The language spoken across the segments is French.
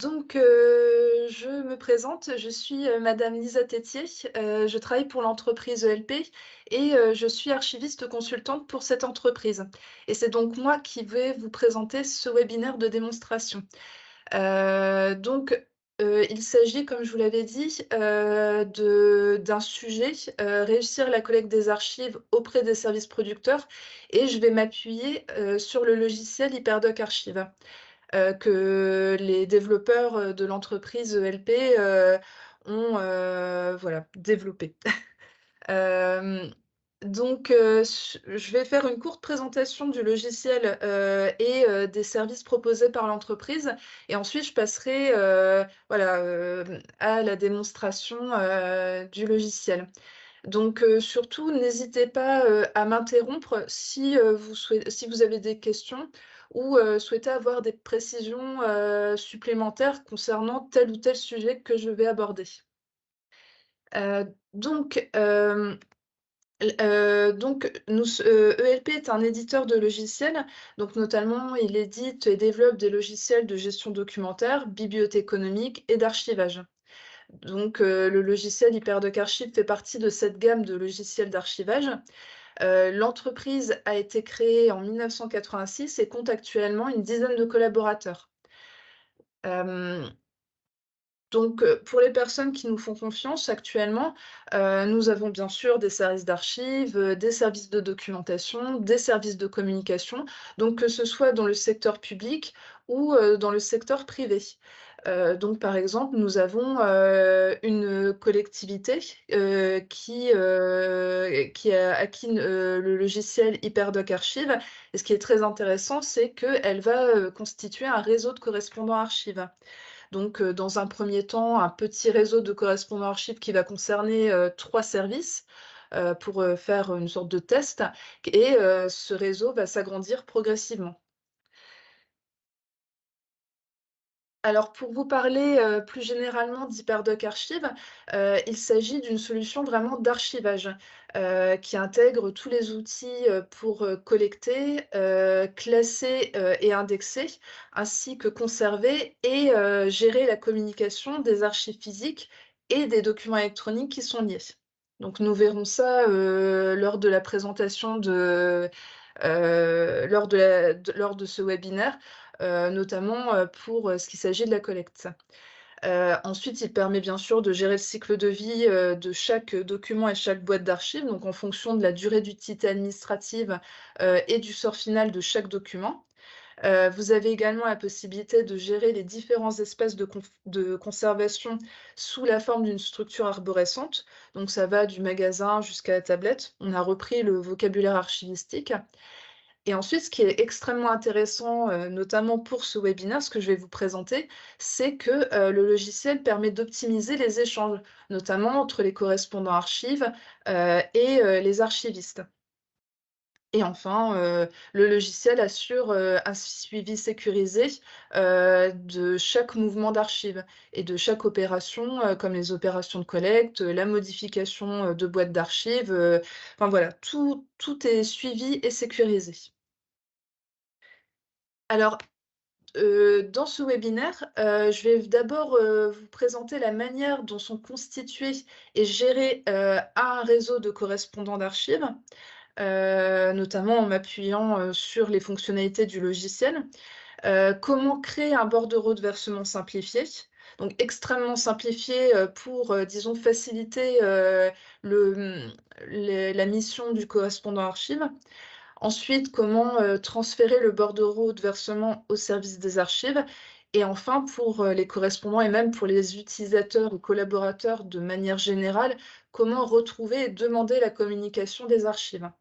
Je me présente, je suis, madame Lisa Tétier, je travaille pour l'entreprise ELP et je suis archiviste consultante pour cette entreprise et c'est donc moi qui vais vous présenter ce webinaire de démonstration. Il s'agit, comme je vous l'avais dit, d'un sujet, réussir la collecte des archives auprès des services producteurs et je vais m'appuyer, sur le logiciel HyperDoc Archive que les développeurs, de l'entreprise ELP, ont, voilà, développé. Hem, je vais faire une courte présentation du logiciel, des services proposés par l'entreprise et ensuite je passerai, à la démonstration, du logiciel. Surtout, n'hésitez pas, à m'interrompre si vous avez des questions ou souhaitez avoir des précisions, supplémentaires concernant tel ou tel sujet que je vais aborder. Heu, donc, hem, ELP est un éditeur de logiciels, donc notamment il édite et développe des logiciels de gestion documentaire, bibliothéconomique et d'archivage. Le logiciel HyperDoc Archive fait partie de cette gamme de logiciels d'archivage. L'entreprise a été créée en 1986 et compte actuellement une dizaine de collaborateurs. Hem, pour les personnes qui nous font confiance actuellement, nous avons bien sûr des services d'archives, des services de documentation, des services de communication, donc que ce soit dans le secteur public ou, dans le secteur privé. Par exemple, nous avons, une collectivité, qui a acquis le logiciel HyperDoc Archive et ce qui est très intéressant, c'est qu'elle va, constituer un réseau de correspondants archives. Dans un premier temps, un petit réseau de correspondants archives qui va concerner, 3 services, pour, faire une sorte de test et ce réseau va s'agrandir progressivement. Alors pour vous parler, plus généralement d'HyperDoc Archive, il s'agit d'une solution vraiment d'archivage, qui intègre tous les outils, pour, collecter, classer, et indexer, ainsi que conserver et gérer la communication des archives physiques et des documents électroniques qui sont liés. Donc nous verrons ça, lors de la présentation lors de ce webinaire, notamment, pour, ce qui s'agit de la collecte. Ensuite, il permet bien sûr de gérer le cycle de vie, de chaque document et chaque boîte d'archives, donc en fonction de la durée d'utilité administrative, et du sort final de chaque document. Vous avez également la possibilité de gérer les différents espaces de conservation sous la forme d'une structure arborescente, donc ça va du magasin jusqu'à la tablette. On a repris le vocabulaire archivistique. Et ensuite, ce qui est extrêmement intéressant, notamment pour ce webinaire, ce que je vais vous présenter, c'est que, le logiciel permet d'optimiser les échanges, notamment entre les correspondants archives, les archivistes. Et enfin, le logiciel assure, un suivi sécurisé, de chaque mouvement d'archives et de chaque opération, comme les opérations de collecte, la modification, de boîtes d'archives, enfin voilà, tout est suivi et sécurisé. Alors, dans ce webinaire, je vais d'abord, vous présenter la manière dont sont constitués et gérés, un réseau de correspondants d'archives, notamment en m'appuyant, sur les fonctionnalités du logiciel. Comment créer un bordereau de versement simplifié, donc extrêmement simplifié, pour, disons faciliter, la mission du correspondant archive. Ensuite, comment, transférer le bordereau de versement au service des archives et enfin pour, les correspondants et même pour les utilisateurs ou collaborateurs de manière générale, comment retrouver et demander la communication des archives.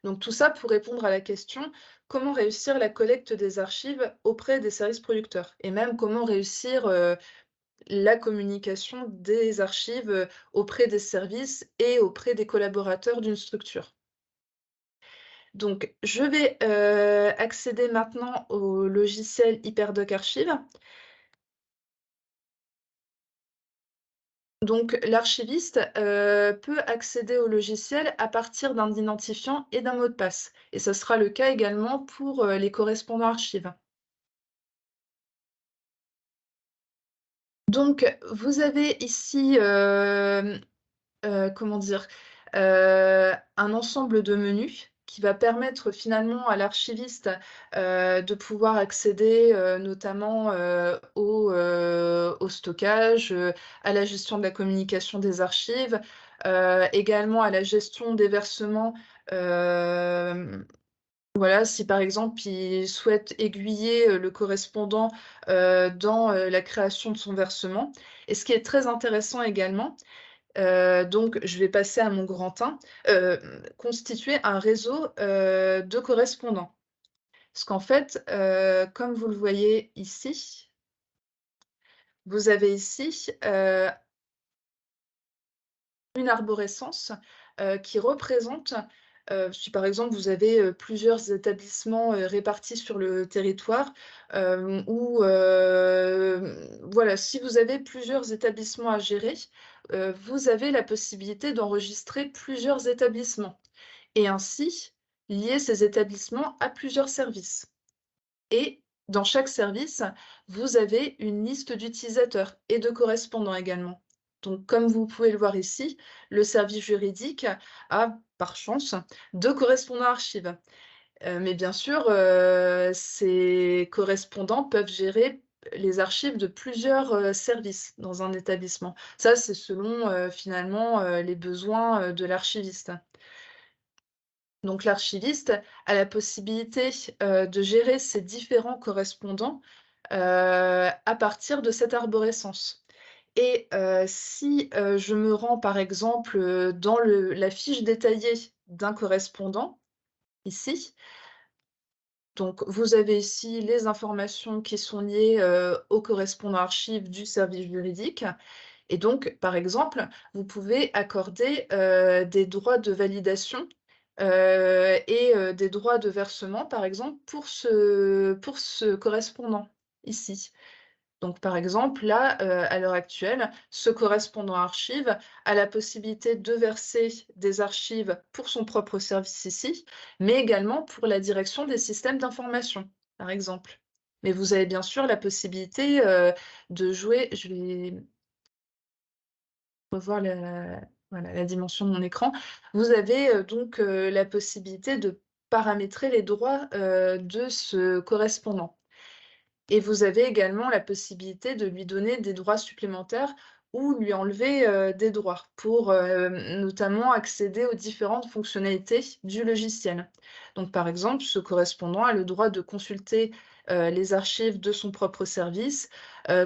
Donc tout ça pour répondre à la question: comment réussir la collecte des archives auprès des services producteurs? Et même comment réussir, la communication des archives, auprès des services et auprès des collaborateurs d'une structure. Je vais, accéder maintenant au logiciel HyperDoc Archive. L'archiviste, peut accéder au logiciel à partir d'un identifiant et d'un mot de passe et ce sera le cas également pour, les correspondants archives. Donc vous avez ici, comment dire? Un ensemble de menus qui va permettre finalement à l'archiviste, de pouvoir accéder, notamment, au stockage, à la gestion de la communication des archives, également à la gestion des versements, hem, voilà, si par exemple il souhaite aiguiller, le correspondant, dans, la création de son versement. Et ce qui est très intéressant également, donc je vais passer à mon grand 1, constituer un réseau, de correspondants. Parce qu'en fait, comme vous le voyez ici, vous avez ici, une arborescence, qui représente, si par exemple vous avez, plusieurs établissements, répartis sur le territoire, ou voilà, si vous avez plusieurs établissements à gérer, vous avez la possibilité d'enregistrer plusieurs établissements et ainsi lier ces établissements à plusieurs services. Et dans chaque service, vous avez une liste d'utilisateurs et de correspondants également. Donc, comme vous pouvez le voir ici, le service juridique a, par chance, 2 correspondants archives. Mais bien sûr, ces correspondants peuvent gérer les archives de plusieurs, services dans un établissement. Ça, c'est selon, finalement, les besoins, de l'archiviste. Donc l'archiviste a la possibilité, de gérer ses différents correspondants, à partir de cette arborescence. Et si, je me rends par exemple, dans la fiche détaillée d'un correspondant, ici, donc vous avez ici les informations qui sont liées, au correspondant archive du service juridique. Et donc, par exemple, vous pouvez accorder, des droits de validation, et des droits de versement, par exemple, pour ce correspondant, ici. Donc, par exemple, là, à l'heure actuelle, ce correspondant archive a la possibilité de verser des archives pour son propre service ici, mais également pour la direction des systèmes d'information, par exemple. Mais vous avez bien sûr la possibilité, de jouer. Je vais revoir voilà, la dimension de mon écran. Vous avez, donc, la possibilité de paramétrer les droits, de ce correspondant. Et vous avez également la possibilité de lui donner des droits supplémentaires ou lui enlever, des droits pour, notamment accéder aux différentes fonctionnalités du logiciel. Donc par exemple, ce correspondant a le droit de consulter, les archives de son propre service,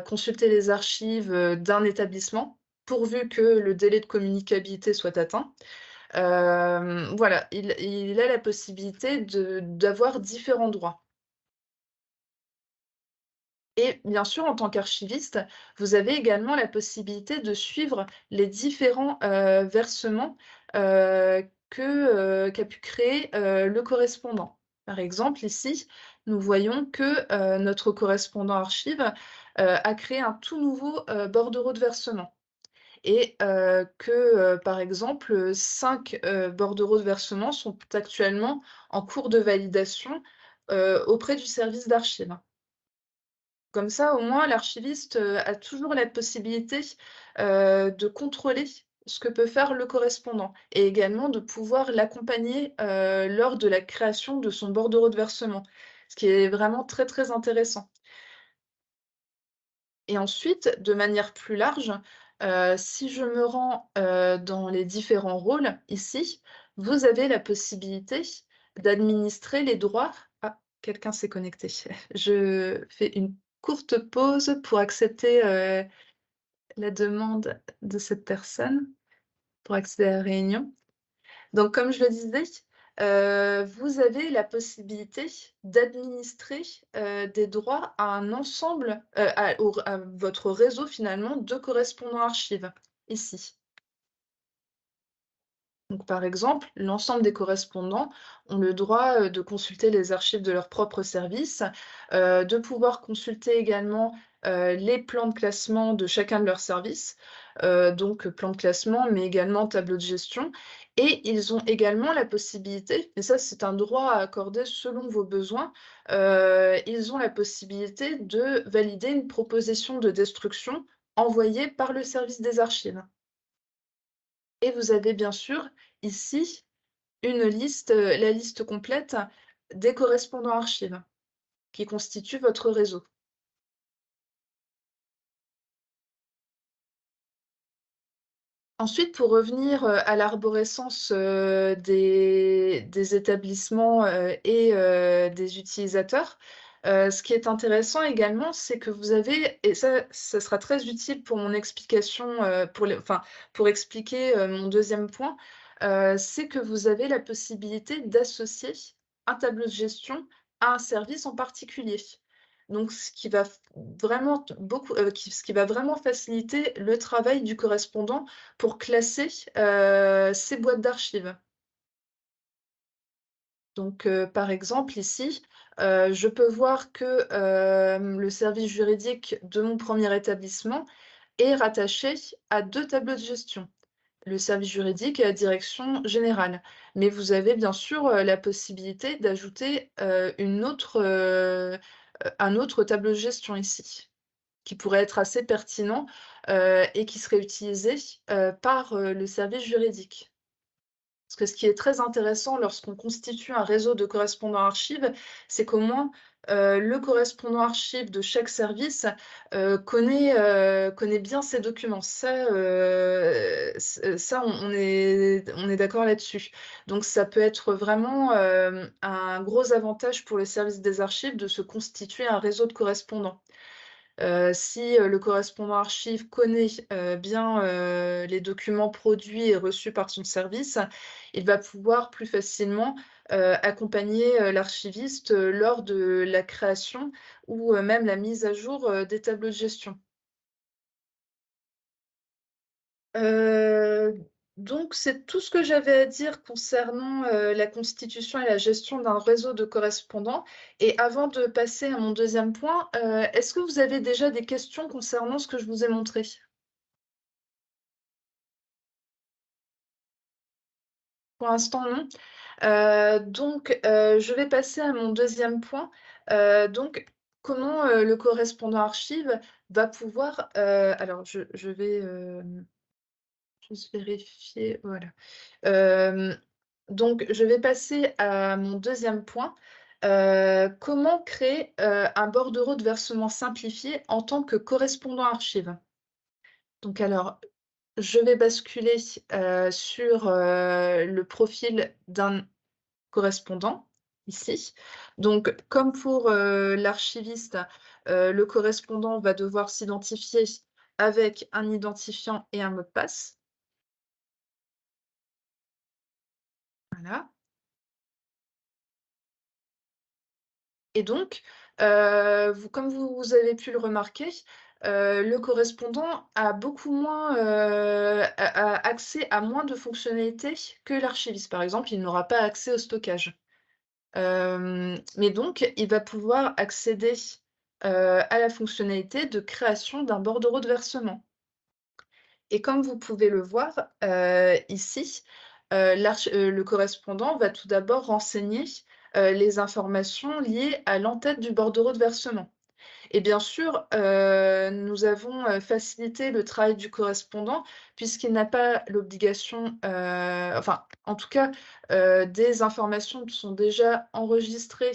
consulter les archives, d'un établissement, pourvu que le délai de communicabilité soit atteint. Voilà, il a la possibilité d'avoir différents droits. Et bien sûr, en tant qu'archiviste, vous avez également la possibilité de suivre les différents, versements, qu'a pu créer, le correspondant. Par exemple, ici, nous voyons que, notre correspondant archive, a créé un tout nouveau, bordereau de versement et que, par exemple, 5 bordereaux de versement sont actuellement en cours de validation, auprès du service d'archives. Comme ça, au moins, l'archiviste, a toujours la possibilité, de contrôler ce que peut faire le correspondant et également de pouvoir l'accompagner, lors de la création de son bordereau de versement, ce qui est vraiment très, très intéressant. Et ensuite, de manière plus large, si je me rends, dans les différents rôles ici, vous avez la possibilité d'administrer les droits. Ah, quelqu'un s'est connecté. Je fais une courte pause pour accepter, la demande de cette personne, pour accéder à la réunion. Donc comme je le disais, vous avez la possibilité d'administrer, des droits à un ensemble, à votre réseau finalement de correspondants archives, ici. Donc par exemple, l'ensemble des correspondants ont le droit, de consulter les archives de leur propre service, de pouvoir consulter également, les plans de classement de chacun de leurs services, donc plan de classement, mais également tableau de gestion. Et ils ont également la possibilité, et ça c'est un droit à accorder selon vos besoins, ils ont la possibilité de valider une proposition de destruction envoyés par le service des archives. Et vous avez bien sûr ici une liste, la liste complète des correspondants archives qui constituent votre réseau. Ensuite, pour revenir, à l'arborescence, des établissements, et des utilisateurs, ce qui est intéressant également, c'est que vous avez et ça sera très utile pour mon explication, pour expliquer, mon deuxième point, c'est que vous avez la possibilité d'associer un tableau de gestion à un service en particulier. Donc ce qui va vraiment ce qui va vraiment faciliter le travail du correspondant pour classer, ces boîtes d'archives. Donc, par exemple ici, je peux voir que, le service juridique de mon premier établissement est rattaché à 2 tableaux de gestion. Le service juridique et la direction générale. Mais vous avez bien sûr, la possibilité d'ajouter, un autre tableau de gestion ici, qui pourrait être assez pertinent, et qui serait utilisé, par, le service juridique. Parce que ce qui est très intéressant lorsqu'on constitue un réseau de correspondants archives, c'est qu'au moins, le correspondant archive de chaque service, connaît bien ses documents. Ça on est d'accord là-dessus. Donc ça peut être vraiment, un gros avantage pour le service des archives de se constituer un réseau de correspondants. Si, le correspondant archive connaît, bien, les documents produits et reçus par son service, il va pouvoir plus facilement, accompagner, l'archiviste, lors de la création ou, même la mise à jour, des tableaux de gestion. Heu, donc c'est tout ce que j'avais à dire concernant, la constitution et la gestion d'un réseau de correspondants et avant de passer à mon deuxième point, est-ce que vous avez déjà des questions concernant ce que je vous ai montré? Pour l'instant, non. Je vais passer à mon deuxième point. Donc comment, le correspondant archive va pouvoir, alors je vais, juste vérifier, voilà. Donc je vais passer à mon deuxième point. Comment créer, un bordereau de versement simplifié en tant que correspondant archive? Donc alors, je vais basculer, sur, le profil d'un correspondant, ici. Donc comme pour, l'archiviste, le correspondant va devoir s'identifier avec un identifiant et un mot de passe. Voilà. Et donc, vous avez pu le remarquer, le correspondant a beaucoup moins, a accès à moins de fonctionnalités que l'archiviste. Par exemple, il n'aura pas accès au stockage. Mais donc, il va pouvoir accéder, à la fonctionnalité de création d'un bordereau de versement. Et comme vous pouvez le voir, ici, le correspondant va tout d'abord renseigner, les informations liées à l'entête du bordereau de versement. Et bien sûr, nous avons, facilité le travail du correspondant puisqu'il n'a pas l'obligation, enfin, en tout cas, des informations sont déjà enregistrées,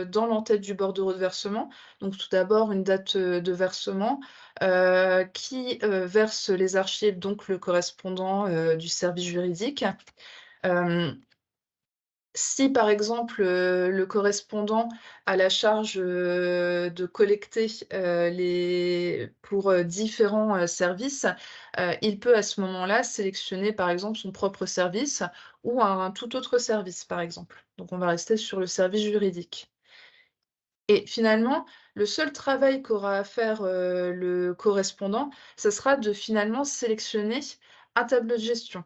dans l'entête du bordereau de versement. Donc tout d'abord, une date, de versement, qui, verse les archives, donc le correspondant, du service juridique. Hem Si par exemple, le correspondant a la charge, de collecter, les pour, différents, services, il peut à ce moment-là sélectionner par exemple son propre service ou un tout autre service par exemple. Donc on va rester sur le service juridique et finalement, le seul travail qu'aura à faire, le correspondant, ce sera de finalement sélectionner un tableau de gestion.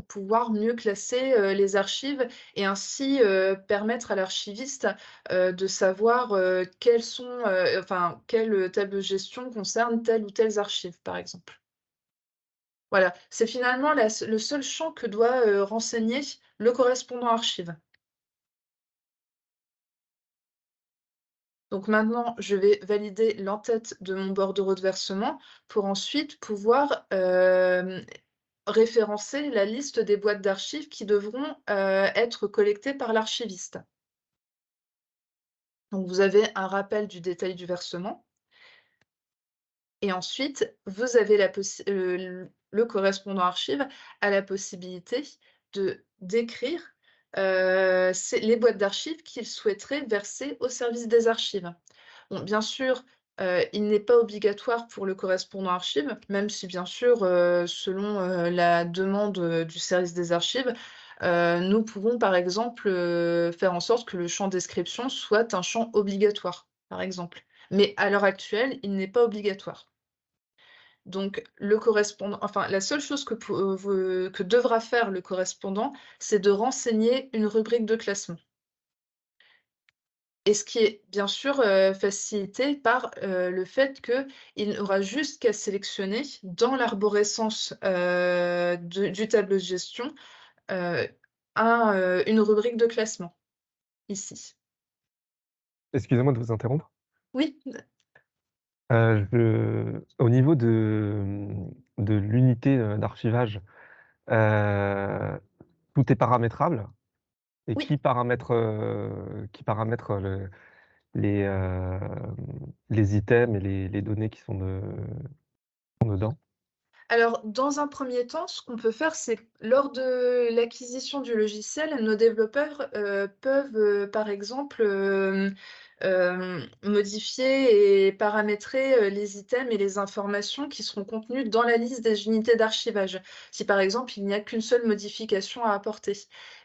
Pouvoir mieux classer, les archives et ainsi, permettre à l'archiviste, de savoir, quels sont, quel, tableau de gestion concerne telles ou telles archives, par exemple. Voilà, c'est finalement le seul champ que doit, renseigner le correspondant archive. Donc maintenant, je vais valider l'en-tête de mon bordereau de versement pour ensuite pouvoir, référencer la liste des boîtes d'archives qui devront, être collectées par l'archiviste. Donc vous avez un rappel du détail du versement et ensuite vous avez le correspondant archive a la possibilité de d'écrire, c'est les boîtes d'archives qu'il souhaiterait verser au service des archives. Bon, bien sûr, il n'est pas obligatoire pour le correspondant archive, même si bien sûr, selon, la demande, du service des archives, nous pouvons par exemple, faire en sorte que le champ description soit un champ obligatoire, par exemple. Mais à l'heure actuelle, il n'est pas obligatoire. Donc le correspondant enfin la seule chose que devra faire le correspondant, c'est de renseigner une rubrique de classement. Et ce qui est bien sûr, facilité par, le fait qu'il n'aura juste qu'à sélectionner dans l'arborescence, du tableau de gestion, heu, une rubrique de classement, ici. Excusez-moi de vous interrompre. Oui, Je au niveau de l'unité, d'archivage, heu, tout est paramétrable et oui. qui paramètre, les items et les données qui sont dedans? Alors, dans un premier temps, ce qu'on peut faire, c'est que lors de l'acquisition du logiciel, nos développeurs, peuvent, par exemple, modifier et paramétrer, les items et les informations qui seront contenues dans la liste des unités d'archivage. Si, par exemple, il n'y a qu'une seule modification à apporter.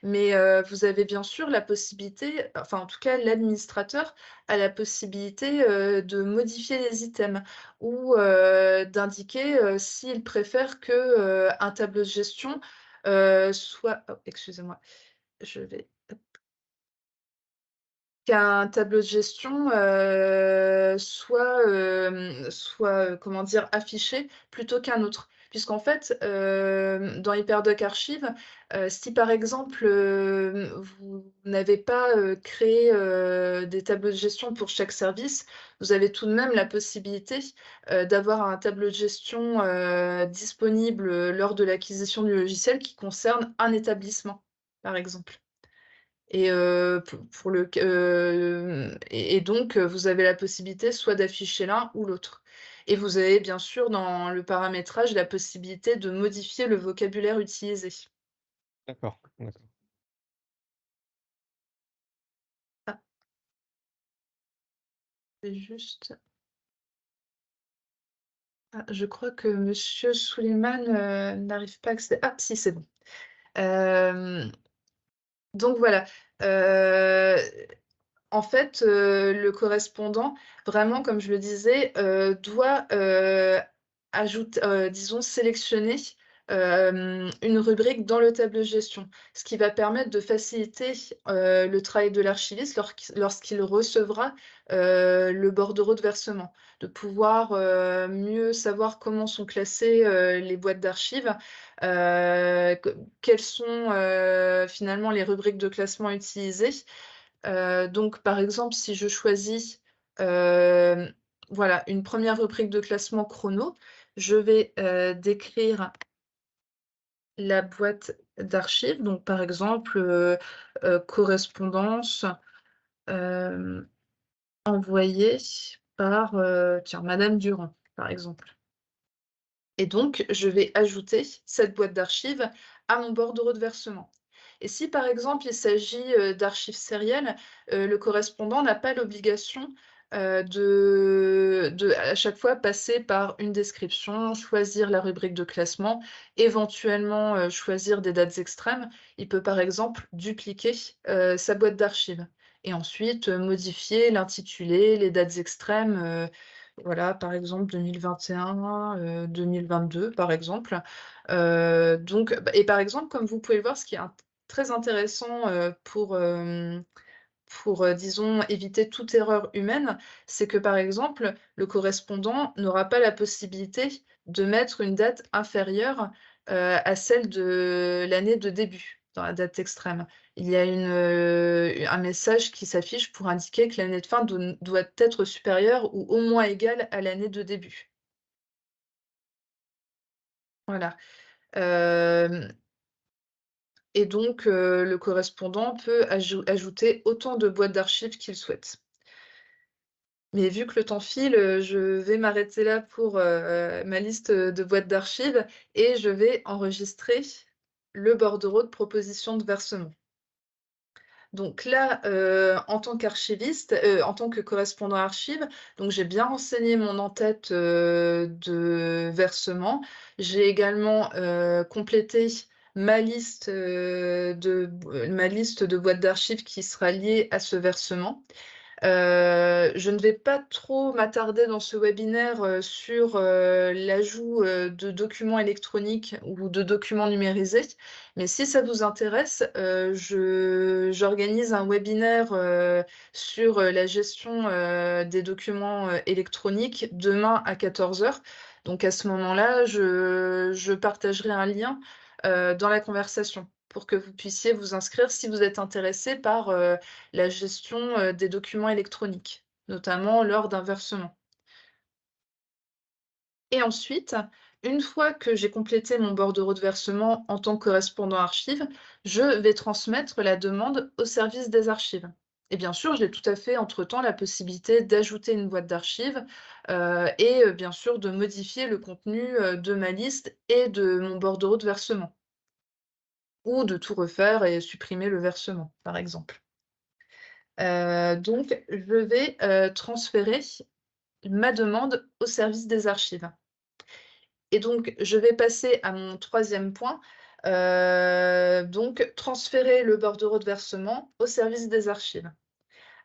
Mais, vous avez bien sûr la possibilité, enfin, en tout cas, l'administrateur a la possibilité, de modifier les items ou d'indiquer, s'ils préfèrent que, un tableau de gestion, soit oh excusez-moi, je vais qu'un tableau de gestion, soit, comment dire? Affiché plutôt qu'un autre. Puisqu'en fait, dans HyperDoc Archive, si par exemple, vous n'avez pas, créé, des tableaux de gestion pour chaque service, vous avez tout de même la possibilité, d'avoir un tableau de gestion, disponible, lors de l'acquisition du logiciel qui concerne un établissement, par exemple. Et pour le q et donc vous avez la possibilité soit d'afficher l'un ou l'autre. Et vous avez bien sûr dans le paramétrage la possibilité de modifier le vocabulaire utilisé. D'accord, d'accord. Ah, c'est juste je crois que monsieur Souleymane, n'arrive pas à accéder ah si, c'est bon. Hem, donc voilà, heu en fait, le correspondant, vraiment comme je le disais, doit, disons sélectionner, une rubrique dans le tableau de gestion. Ce qui va permettre de faciliter, le travail de l'archiviste lorsqu'il recevra, le bordereau de versement. De pouvoir, mieux savoir comment sont classées, les boîtes d'archives, que quelles sont, finalement les rubriques de classement utilisées. Donc par exemple, si je choisis, hem, voilà, une première rubrique de classement chrono, je vais, décrire la boîte d'archives. Donc par exemple, correspondance, hem, envoyée par, tiens, madame Durand, par exemple. Et donc, je vais ajouter cette boîte d'archives à mon bordereau de versement. Et si par exemple il s'agit, d'archives sérielles, le correspondant n'a pas l'obligation, de à chaque fois passer par une description, choisir la rubrique de classement, éventuellement, choisir des dates extrêmes. Il peut par exemple dupliquer, sa boîte d'archives et ensuite, modifier l'intitulé, les dates extrêmes, voilà, par exemple 2021, 2022 par exemple. Donc bah et par exemple, comme vous pouvez le voir, ce qui est très intéressant, pour, disons éviter toute erreur humaine, c'est que par exemple, le correspondant n'aura pas la possibilité de mettre une date inférieure, à celle de l'année de début. dans la date extrême. Il y a un message qui s'affiche pour indiquer que l'année de fin doit être supérieure ou au moins égale à l'année de début. Voilà. Hem Et donc, le correspondant peut ajouter autant de boîtes d'archives qu'il souhaite. Mais vu que le temps file, je vais m'arrêter là pour, ma liste, de boîtes d'archives et je vais enregistrer le bordereau de proposition de versement. Donc là, en tant qu'archiviste, en tant que correspondant archive, donc j'ai bien renseigné mon en-tête, de versement. J'ai également, complété ma liste de boîtes d'archives qui sera liée à ce versement. Je ne vais pas trop m'attarder dans ce webinaire, sur, l'ajout, de documents électroniques ou de documents numérisés, mais si ça vous intéresse, j'organise un webinaire, sur, la gestion, des documents, électroniques demain à 14 heures. Donc à ce moment-là, je partagerai un lien, dans la conversation pour que vous puissiez vous inscrire si vous êtes intéressé par, la gestion, des documents électroniques, notamment lors d'un versement. Et ensuite, une fois que j'ai complété mon bordereau de versement en tant que correspondant archive, je vais transmettre la demande au service des archives. Et bien sûr, j'ai tout à fait entre-temps la possibilité d'ajouter une boîte d'archives, bien sûr de modifier le contenu, de ma liste et de mon bordereau de versement ou de tout refaire et supprimer le versement, par exemple. Donc je vais, transférer ma demande au service des archives et donc je vais passer à mon troisième point, donc transférer le bordereau de versement au service des archives.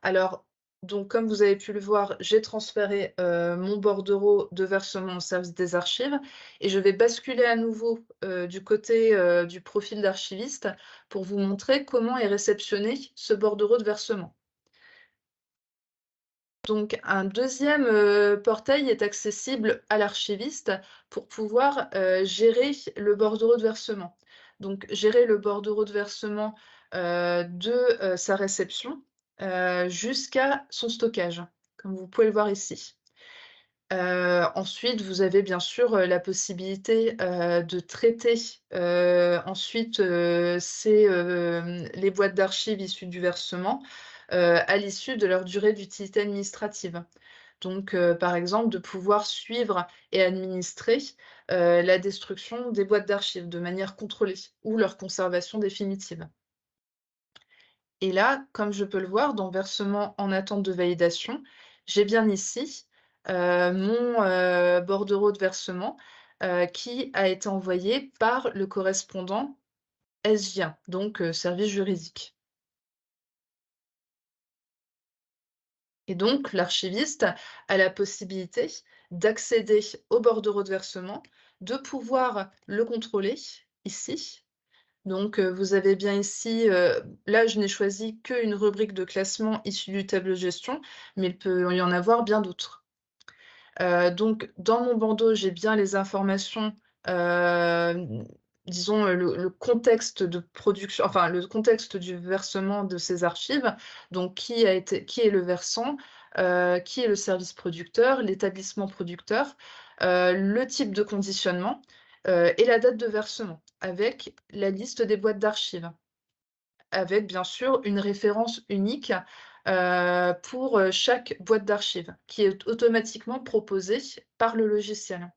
Alors, donc comme vous avez pu le voir, j'ai transféré, mon bordereau de versement au service des archives et je vais basculer à nouveau, du côté, du profil d'archiviste pour vous montrer comment est réceptionné ce bordereau de versement. Donc un deuxième portail est accessible à l'archiviste pour pouvoir, gérer le bordereau de versement. Donc gérer le bordereau de versement, sa réception, jusqu'à son stockage, comme vous pouvez le voir ici. Ensuite, vous avez bien sûr, la possibilité, de traiter, ensuite, les boîtes d'archives issues du versement, à l'issue de leur durée d'utilité administrative. Donc, par exemple, de pouvoir suivre et administrer, la destruction des boîtes d'archives de manière contrôlée ou leur conservation définitive. Et là, comme je peux le voir dans versement en attente de validation, j'ai bien ici, mon, bordereau de versement, qui a été envoyé par le correspondant SJ1, donc service juridique. Et donc l'archiviste a la possibilité d'accéder au bordereau de versement, de pouvoir le contrôler ici. Donc, vous avez bien ici, là je n'ai choisi qu'une rubrique de classement issue du tableau de gestion, mais il peut y en avoir bien d'autres. Donc dans mon bandeau, j'ai bien les informations, hem, disons, le contexte de production enfin le contexte du versement de ces archives, donc qui est le versant, qui est le service producteur, l'établissement producteur, le type de conditionnement, et la date de versement, avec la liste des boîtes d'archives. Avec bien sûr une référence unique, pour, chaque boîte d'archives, qui est automatiquement proposée par le logiciel.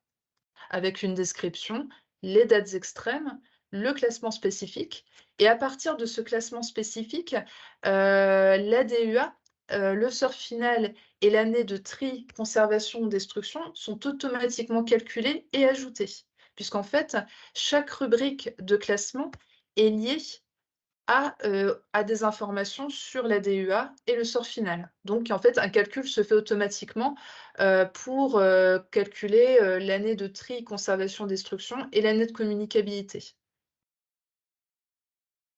Avec une description, les dates extrêmes, le classement spécifique et à partir de ce classement spécifique, l'ADUA, le sort final et l'année de tri, conservation ou destruction sont automatiquement calculés et ajoutés. Puisqu'en fait, chaque rubrique de classement est liée à des informations sur la DUA et le sort final. Donc en fait, un calcul se fait automatiquement, pour, calculer, l'année de tri, conservation, destruction et l'année de communicabilité.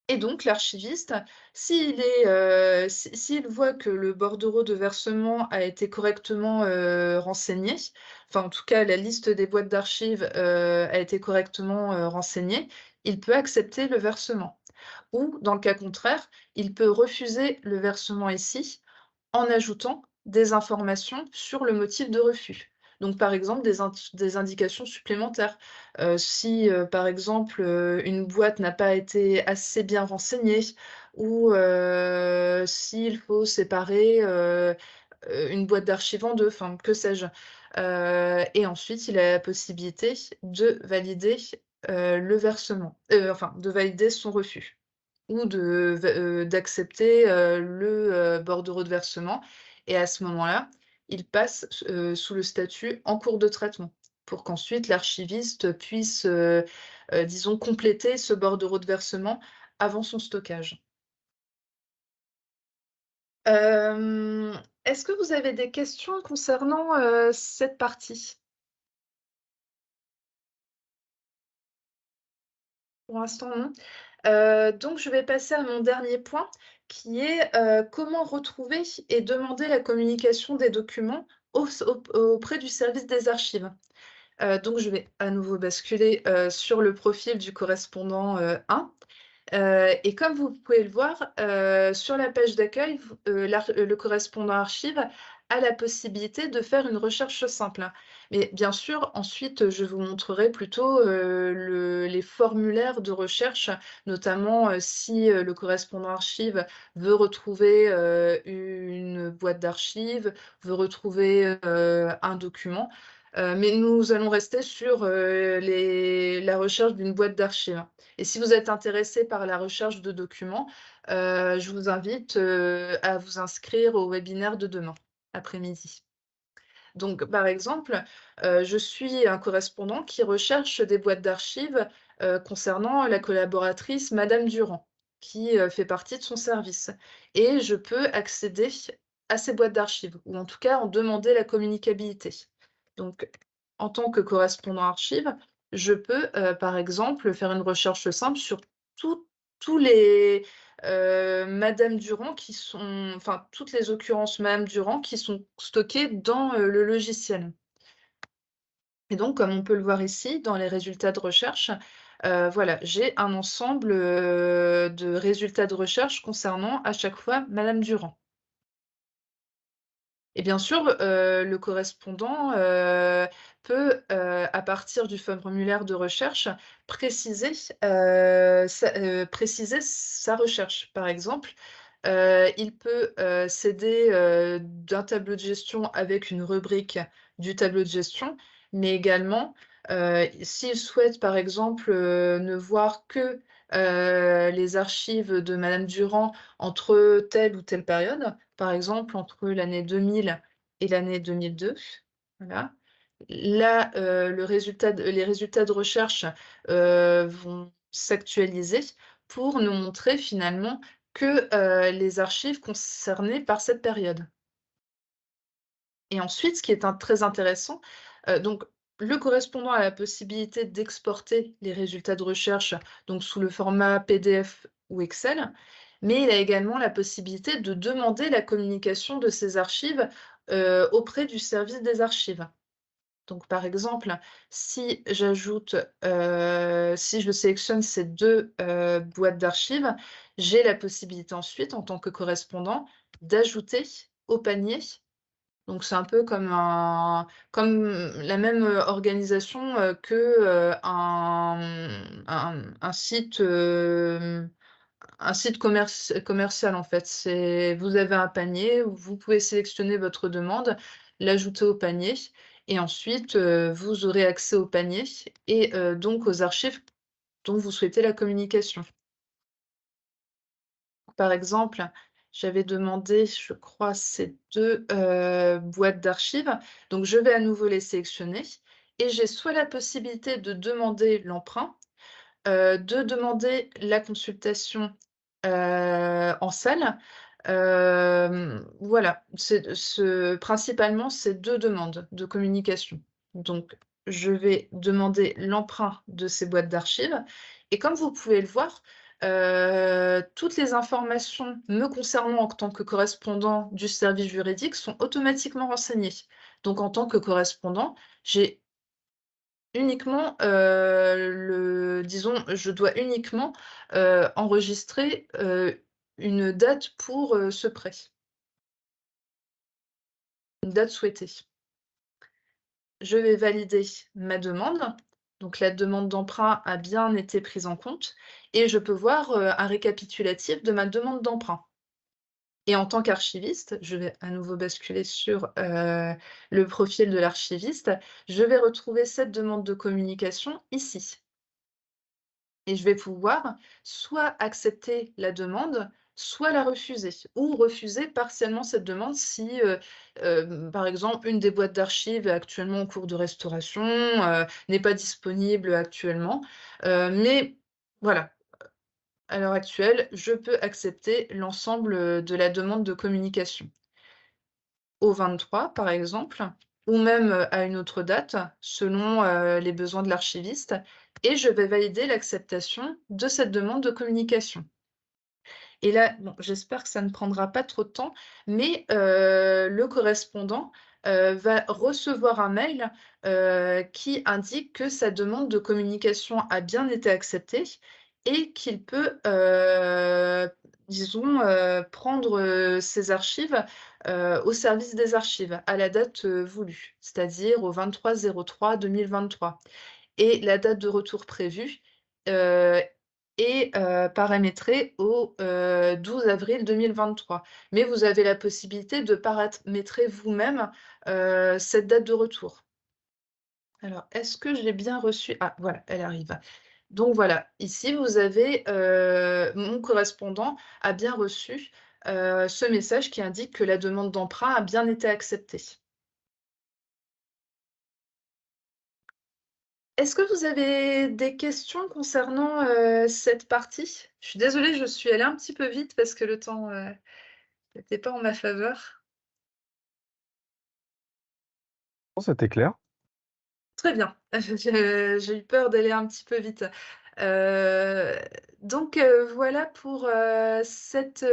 Et donc l'archiviste, s'il voit que le bordereau de versement a été correctement, renseigné, enfin en tout cas la liste des boîtes d'archives, a été correctement, renseignée, il peut accepter le versement. Ou dans le cas contraire, il peut refuser le versement ici en ajoutant des informations sur le motif de refus. Donc par exemple des indications supplémentaires. Si, par exemple, une boîte n'a pas été assez bien renseignée ou s'il faut séparer, une boîte d'archives en 2, enfin que sais-je. Et ensuite il a la possibilité de valider, le versement, enfin de valider son refus ou d'accepter, le, bordereau de versement et à ce moment-là, il passe sous le statut «en cours de traitement» pour qu'ensuite l'archiviste puisse, disons compléter ce bordereau de versement avant son stockage. Est-ce que vous avez des questions concernant, cette partie? Pour l'instant, non. Donc je vais passer à mon dernier point qui est, comment retrouver et demander la communication des documents auprès du service des archives. Donc je vais à nouveau basculer, sur le profil du correspondant, 1. Et comme vous pouvez le voir, sur la page d'accueil, le correspondant archive a la possibilité de faire une recherche simple. Mais bien sûr, ensuite, je vous montrerai plutôt, les formulaires de recherche, notamment, si, le correspondant archive veut retrouver, une boîte d'archives, veut retrouver, un document. Mais nous allons rester sur, la recherche d'une boîte d'archives. Et si vous êtes intéressé par la recherche de documents, je vous invite, à vous inscrire au webinaire de demain après-midi. Donc par exemple, je suis un correspondant qui recherche des boîtes d'archives, concernant la collaboratrice madame Durand, qui, fait partie de son service et je peux accéder à ces boîtes d'archives ou en tout cas en demander la communicabilité. Donc en tant que correspondant archive, je peux, par exemple, faire une recherche simple sur tous tous les, madame Durand qui sont enfin toutes les occurrences madame Durand qui sont stockées dans, le logiciel. Et donc comme on peut le voir ici dans les résultats de recherche, voilà, j'ai un ensemble, de résultats de recherche concernant à chaque fois madame Durand. Et bien sûr, le correspondant, peut, à partir du formulaire de recherche, préciser, préciser sa recherche. Par exemple, il peut, s'aider, d'un tableau de gestion avec une rubrique du tableau de gestion, mais également, s'il souhaite, par exemple, ne voir que, les archives de madame Durand entre telle ou telle période, par exemple entre l'année 2000 et l'année 2002, voilà. Là, les résultats de recherche, vont s'actualiser pour nous montrer finalement que, les archives concernées par cette période. Et ensuite, ce qui est très intéressant, donc le correspondant a la possibilité d'exporter les résultats de recherche, donc sous le format PDF ou Excel, mais il a également la possibilité de demander la communication de ces archives, auprès du service des archives. Donc par exemple, si j'ajoute, si je sélectionne ces 2 boîtes d'archives, j'ai la possibilité ensuite, en tant que correspondant, d'ajouter au panier. Donc c'est un peu comme la même, organisation, que, un site, un site commercial en fait. C'est vous avez un panier où vous pouvez sélectionner votre demande, l'ajouter au panier et ensuite, vous aurez accès au panier et donc aux archives dont vous souhaitez la communication. Par exemple, j'avais demandé, je crois, ces 2 boîtes d'archives. Donc je vais à nouveau les sélectionner et j'ai soit la possibilité de demander l'emprunt, de demander la consultation, en salle. Voilà, principalement ces 2 demandes de communication. Donc je vais demander l'emprunt de ces boîtes d'archives et comme vous pouvez le voir, toutes les informations me concernant en tant que correspondant du service juridique sont automatiquement renseignées. Donc en tant que correspondant, j'ai uniquement, disons, je dois uniquement, enregistrer, une date pour, ce prêt, une date souhaitée. Je vais valider ma demande, donc la demande d'emprunt a bien été prise en compte et je peux voir, un récapitulatif de ma demande d'emprunt. Et en tant qu'archiviste, je vais à nouveau basculer sur, le profil de l'archiviste. Je vais retrouver cette demande de communication ici et je vais pouvoir soit accepter la demande, soit la refuser ou refuser partiellement cette demande si, par exemple, une des boîtes d'archives est actuellement en cours de restauration, n'est pas disponible actuellement. Mais voilà, à l'heure actuelle, je peux accepter l'ensemble, de la demande de communication. Au 23 par exemple, ou même, à une autre date selon, les besoins de l'archiviste et je vais valider l'acceptation de cette demande de communication. Et là, bon, j'espère que ça ne prendra pas trop de temps, mais le correspondant, va recevoir un mail, qui indique que sa demande de communication a bien été acceptée et qu'il peut, disons, prendre, ses archives, au service des archives à la date, voulue, c'est-à-dire au 23/03/2023 et la date de retour prévue, heu, est, paramétrée au, 12 avril 2023. Mais vous avez la possibilité de paramétrer vous-même, cette date de retour. Alors, est-ce que j'ai bien reçu? Ah voilà, elle arrive. Donc voilà, ici vous avez, mon correspondant a bien reçu, ce message qui indique que la demande d'emprunt a bien été acceptée. Est-ce que vous avez des questions concernant, cette partie? Je suis désolée, je suis allée un petit peu vite parce que le temps, n'était pas en ma faveur. Non, c'était clair. Très bien, j'ai eu peur d'aller un petit peu vite. Heu, donc voilà pour, cette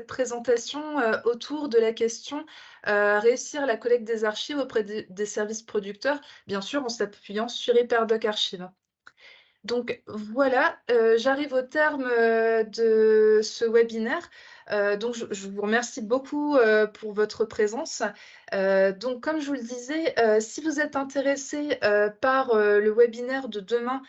présentation, autour de la question, réussir la collecte des archives auprès des services producteurs, bien sûr en s'appuyant sur HyperDoc Archive. Donc voilà, j'arrive au terme, de ce webinaire. Donc je vous remercie beaucoup, pour votre présence. Donc comme je vous le disais, si vous êtes intéressé, par, le webinaire de demain,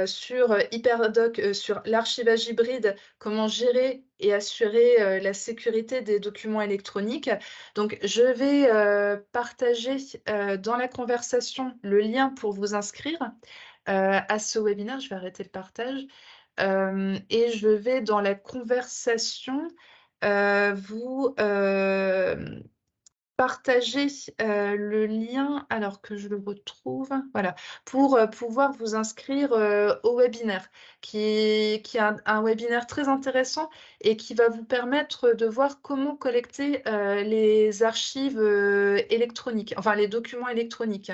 sur, HyperDoc, sur l'archivage hybride, comment gérer et assurer, la sécurité des documents électroniques. Donc je vais, partager, dans la conversation le lien pour vous inscrire. À ce webinaire, je vais arrêter le partage, et je vais dans la conversation, vous, partager, le lien alors que je le retrouve, voilà, pour, pouvoir vous inscrire, au webinaire qui est un webinaire très intéressant et qui va vous permettre de voir comment collecter, les archives, électroniques, enfin les documents électroniques.